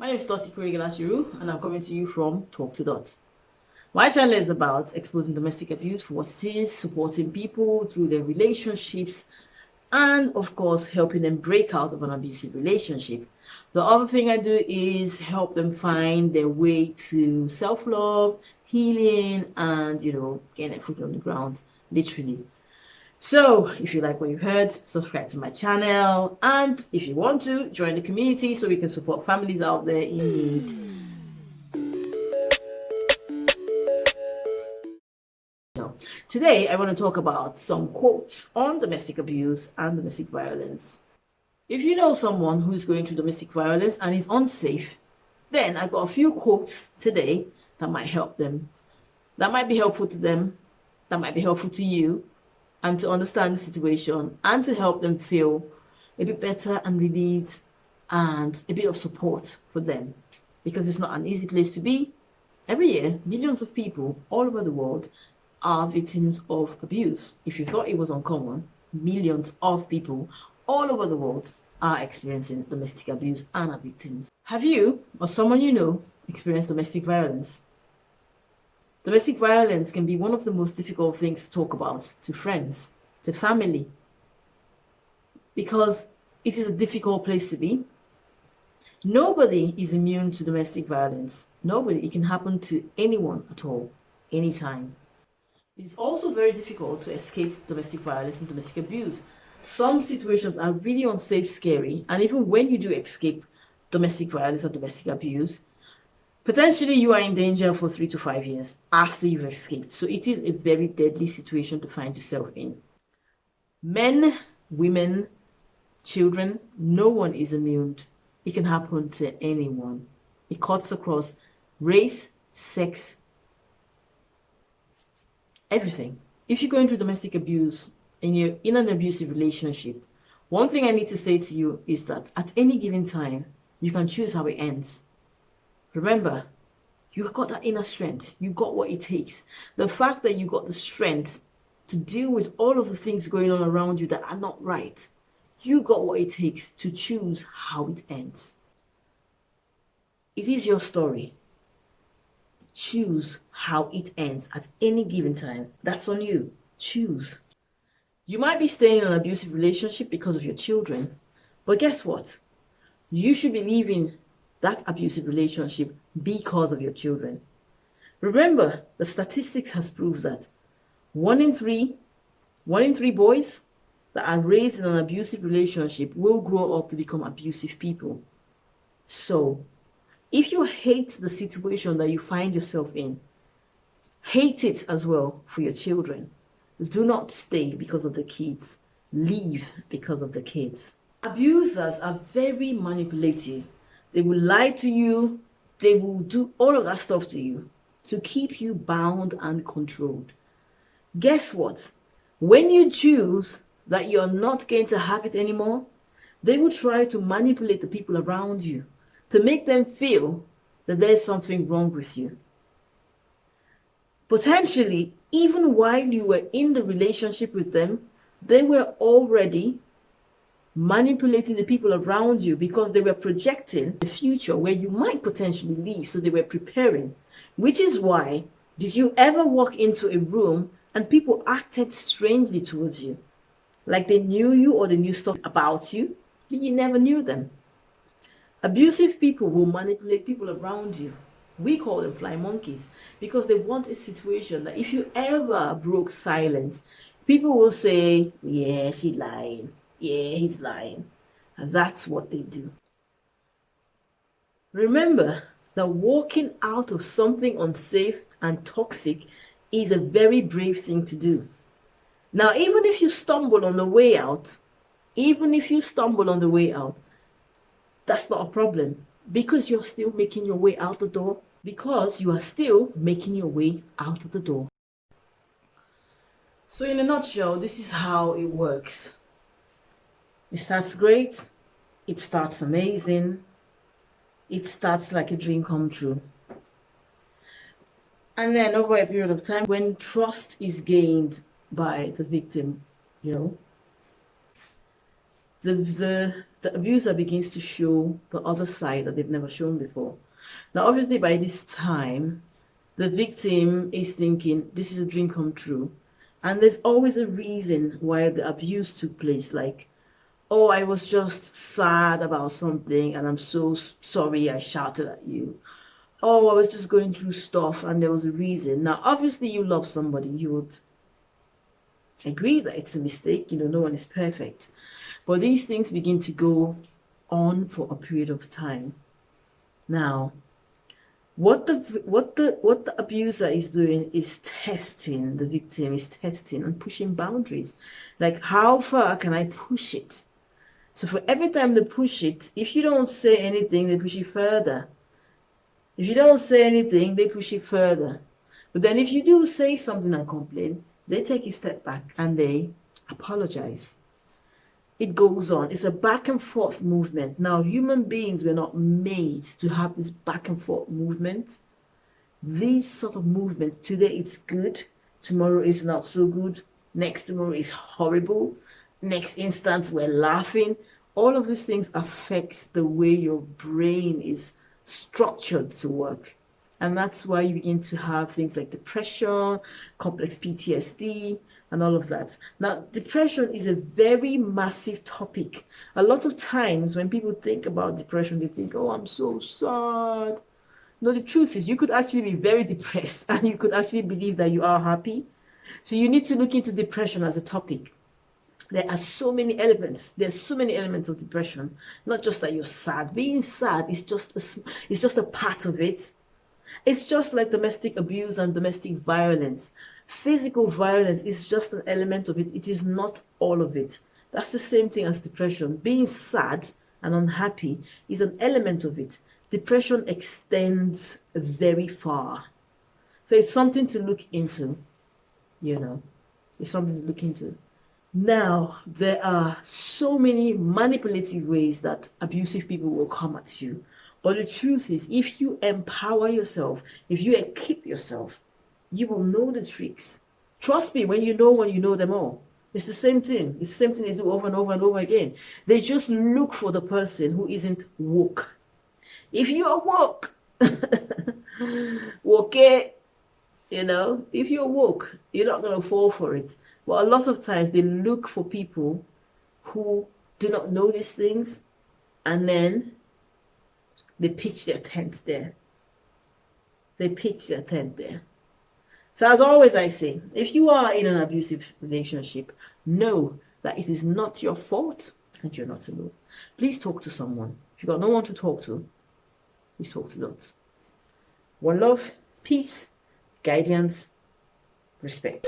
My name is IkwerreGirl Acheru, and I'm coming to you from Talk2Dot. My channel is about exposing domestic abuse for what it is, supporting people through their relationships, and of course, helping them break out of an abusive relationship. The other thing I do is help them find their way to self-love, healing, and, getting a foot on the ground, literally. So if you like what you heard, subscribe to my channel, and if you want to, join the community so we can support families out there in need. Today I want to talk about some quotes on domestic abuse and domestic violence. If you know someone who is going through domestic violence and is unsafe, then I've got a few quotes today that might help them, that might be helpful to them, that might be helpful to you, and to understand the situation and to help them feel a bit better and relieved and a bit of support for them, because it's not an easy place to be. Every year, millions of people all over the world are victims of abuse. If you thought it was uncommon, millions of people all over the world are experiencing domestic abuse and are victims. Have you or someone you know experienced domestic violence? Domestic violence can be one of the most difficult things to talk about to friends, to family, because it is a difficult place to be. Nobody is immune to domestic violence. Nobody. It can happen to anyone at all, anytime. It's also very difficult to escape domestic violence and domestic abuse. Some situations are really unsafe, scary, and even when you do escape domestic violence or domestic abuse, potentially you are in danger for 3 to 5 years after you've escaped. So it is a very deadly situation to find yourself in. Men, women, children, no one is immune. It can happen to anyone. It cuts across race, sex, everything. If you're going through domestic abuse and you're in an abusive relationship, one thing I need to say to you is that at any given time, you can choose how it ends. Remember, you got that inner strength. You got what it takes. The fact that you got the strength to deal with all of the things going on around you that are not right, you got what it takes to choose how it ends. It is your story. Choose how it ends at any given time. That's on you. Choose. You might be staying in an abusive relationship because of your children, but guess what? You should be leaving that abusive relationship because of your children. Remember, the statistics has proved that one in three boys that are raised in an abusive relationship will grow up to become abusive people. So, if you hate the situation that you find yourself in, hate it as well for your children. Do not stay because of the kids. Leave because of the kids. Abusers are very manipulative. They will lie to you. They will do all of that stuff to you to keep you bound and controlled. Guess what? When you choose that you're not going to have it anymore, they will try to manipulate the people around you to make them feel that there's something wrong with you. Potentially, even while you were in the relationship with them, they were already manipulating the people around you because they were projecting the future where you might potentially leave. So they were preparing, which is why, did you ever walk into a room and people acted strangely towards you? Like they knew you or they knew stuff about you, but you never knew them. Abusive people will manipulate people around you. We call them fly monkeys because they want a situation that if you ever broke silence, people will say, yeah, she's lying. Yeah, he's lying. And that's what they do. Remember that walking out of something unsafe and toxic is a very brave thing to do. Now, even if you stumble on the way out, that's not a problem because you're still making your way out the door. Because you are still making your way out of the door. So in a nutshell, this is how it works. It starts great. It starts amazing. It starts like a dream come true. And then over a period of time, when trust is gained by the victim, the abuser begins to show the other side that they've never shown before. Now, obviously, by this time, the victim is thinking, this is a dream come true. And there's always a reason why the abuse took place. Like, oh, I was just sad about something and I'm so sorry I shouted at you. Oh, I was just going through stuff and there was a reason. Now, obviously, you love somebody. You would agree that it's a mistake. You know, no one is perfect. But these things begin to go on for a period of time. Now, what the abuser is doing is testing the victim, is testing and pushing boundaries. Like, how far can I push it? So for every time they push it, if you don't say anything, they push it further. If you don't say anything, they push it further. But then if you do say something and complain, they take a step back and they apologize. It goes on. It's a back and forth movement. Now, human beings were not made to have this back and forth movement. These sort of movements, today it's good, tomorrow is not so good, next tomorrow is horrible, next instant we're laughing. All of these things affects the way your brain is structured to work. And that's why you begin to have things like depression, complex PTSD, and all of that. Now, depression is a very massive topic. A lot of times when people think about depression, they think, oh, I'm so sad. No, the truth is you could actually be very depressed and you could actually believe that you are happy. So you need to look into depression as a topic. There are so many elements. There's so many elements of depression. Not just that you're sad. Being sad is just a part of it. It's just like domestic abuse and domestic violence. Physical violence is just an element of it. It is not all of it. That's the same thing as depression. Being sad and unhappy is an element of it. Depression extends very far. So it's something to look into, you know. It's something to look into. Now, there are so many manipulative ways that abusive people will come at you. But the truth is, if you empower yourself, if you equip yourself, you will know the tricks. Trust me, when you know them all. It's the same thing. It's the same thing they do over and over and over again. They just look for the person who isn't woke. If you are woke, okay, you know, if you're woke, you're not going to fall for it. But a lot of times they look for people who do not know these things and then they pitch their tent there. They pitch their tent there. So as always I say, if you are in an abusive relationship, know that it is not your fault and you're not alone. Please talk to someone. If you've got no one to talk to, please talk to Dot. One love, peace, guidance, respect.